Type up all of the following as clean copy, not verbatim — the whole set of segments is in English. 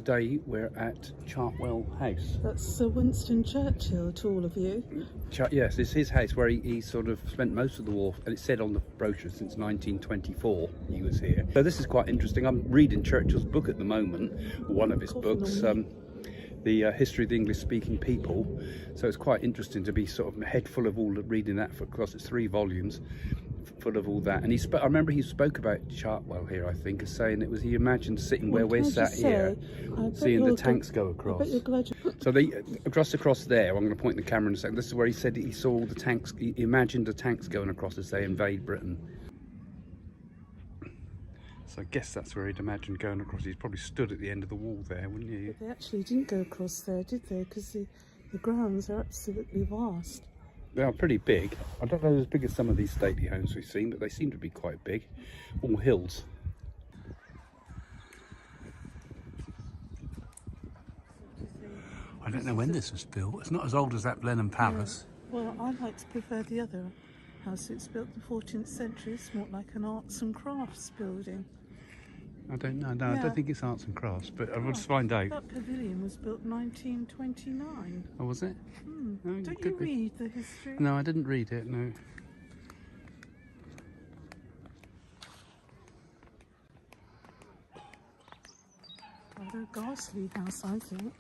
today we're at Chartwell House. That's Sir Winston Churchill to all of you. Yes, it's his house where he sort of spent most of the war, and it said on the brochure since 1924 he was here. So this is quite interesting. I'm reading Churchill's book at the moment, one of his books, the History of the English-speaking people. So it's quite interesting to be sort of head full of all reading that, because it's 3 volumes full of all that. And I remember he spoke about Chartwell here, I think, as saying it was, he imagined sitting where we're sat here, seeing the tanks go across. So they across there, I'm going to point the camera in a second. This is where he said he saw the tanks, he imagined the tanks going across as they invade Britain. So I guess that's where he'd imagined going across. He's probably stood at the end of the wall there, wouldn't he? But they actually didn't go across there, did they? Because the grounds are absolutely vast. They are pretty big. I don't know as big as some of these stately homes we've seen, but they seem to be quite big. All hills. I don't know when this was built. It's not as old as that Blenheim Palace. Yeah. Well, I like to prefer the other house. It's built in the 14th century. It's more like an arts and crafts building. I don't know. No, yeah. I don't think it's arts and crafts, but I will just find out. That pavilion was built 1929. Oh, was it? Oh, don't you read the history? No, I didn't read it, no. Rather a ghastly house, I think.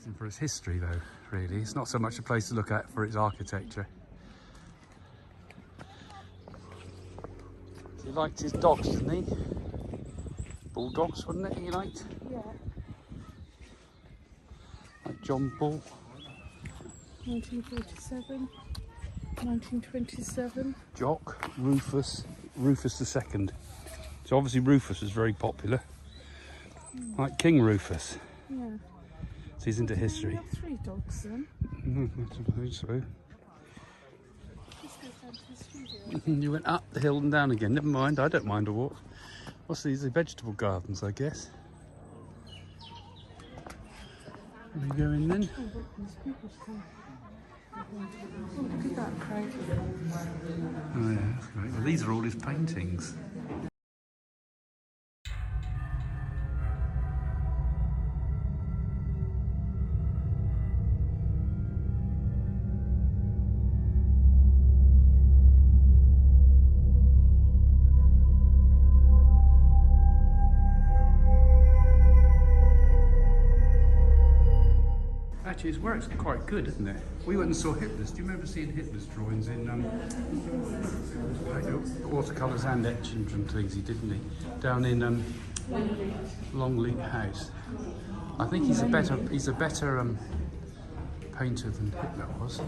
And for its history, though, really. It's not so much a place to look at for its architecture. He liked his dogs, didn't he? Bulldogs, wasn't it, he liked? Yeah. Like John Bull. 1947, 1927. Jock, Rufus II. So obviously Rufus was very popular. Like King Rufus. Yeah. So he's into history. You have 3 dogs then? I think so. Let's go down to the studio. You went up the hill and down again. Never mind, I don't mind a walk. What's these? The vegetable gardens, I guess. We go in then. Oh, look, there's people come. Oh, look at that, Craig. Oh yeah, that's great. Well, these are all his paintings. Actually, his work's quite good, isn't it? We went and saw Hitler's. Do you remember seeing Hitler's drawings in watercolours and etchings and things he did, didn't he? Down in Longleat House. I think he's a better painter than Hitler was.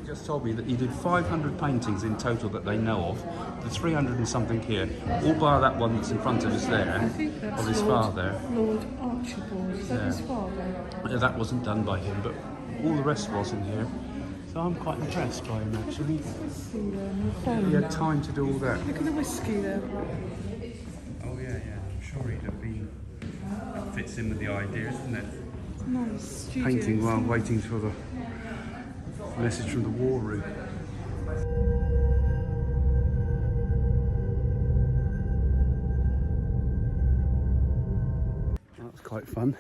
Just told me that he did 500 paintings in total that they know of. The 300 and something here, all bar that one that's in front of us there, I think that's of his father. Lord Archibald, is that his father? That wasn't done by him, but all the rest was in here. So I'm quite impressed by him, actually. He had time to do all that. Look at the whiskey there. Oh yeah, I'm sure he'd have been. That fits in with the idea, isn't it? Nice studio. Painting while waiting for the message from the war room. That was quite fun.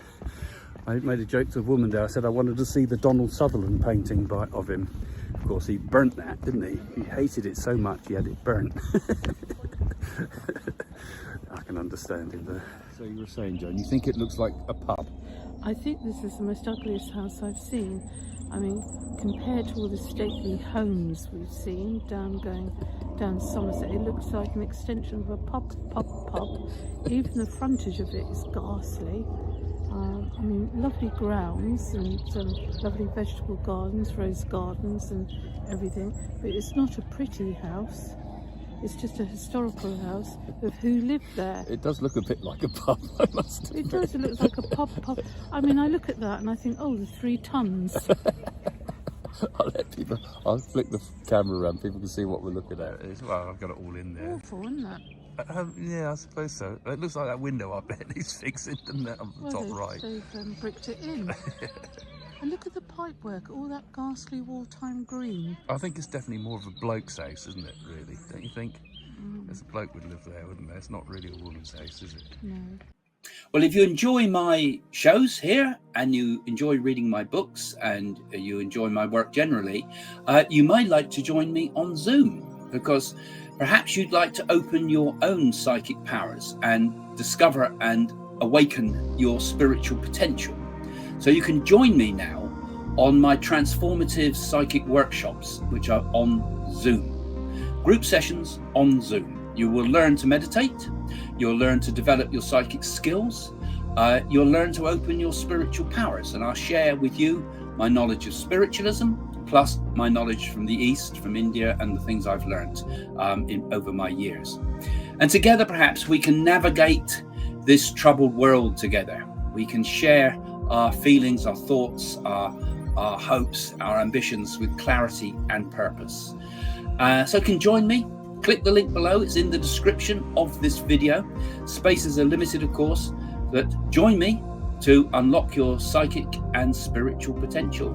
I made a joke to a woman there. I said I wanted to see the Donald Sutherland painting of him. Of course, he burnt that, didn't he? He hated it so much he had it burnt. I can understand him there. So you were saying, Joan, you think it looks like a pub? I think this is the most ugliest house I've seen. I mean, compared to all the stately homes we've seen going down Somerset, it looks like an extension of a pub. Even the frontage of it is ghastly. I mean, lovely grounds and lovely vegetable gardens, rose gardens and everything, but it's not a pretty house. It's just a historical house of who lived there. It does look a bit like a pub, I must admit. It does, it looks like a pub. I mean, I look at that and I think, oh, the 3 tons. I'll let people. I'll flick the camera around. People can see what we're looking at. Well, I've got it all in there. Awful, isn't it? Yeah, I suppose so. It looks like that window up there needs fixing, doesn't it, on the top right? They've bricked it in. And look at the pipework, all that ghastly wartime green. I think it's definitely more of a bloke's house, isn't it, really? Don't you think? There's a bloke would live there, wouldn't there? It's not really a woman's house, is it? No. Well, if you enjoy my shows here and you enjoy reading my books and you enjoy my work generally, you might like to join me on Zoom, because perhaps you'd like to open your own psychic powers and discover and awaken your spiritual potential. So you can join me now on my transformative psychic workshops, which are on Zoom. Group sessions on Zoom. You will learn to meditate. You'll learn to develop your psychic skills. You'll learn to open your spiritual powers. And I'll share with you my knowledge of spiritualism, plus my knowledge from the East, from India, and the things I've learned over my years. And together, perhaps, we can navigate this troubled world together. We can share our feelings, our thoughts, our hopes, our ambitions with clarity and purpose. So you can join me. Click the link below. It's in the description of this video. Spaces are limited, of course, but join me to unlock your psychic and spiritual potential.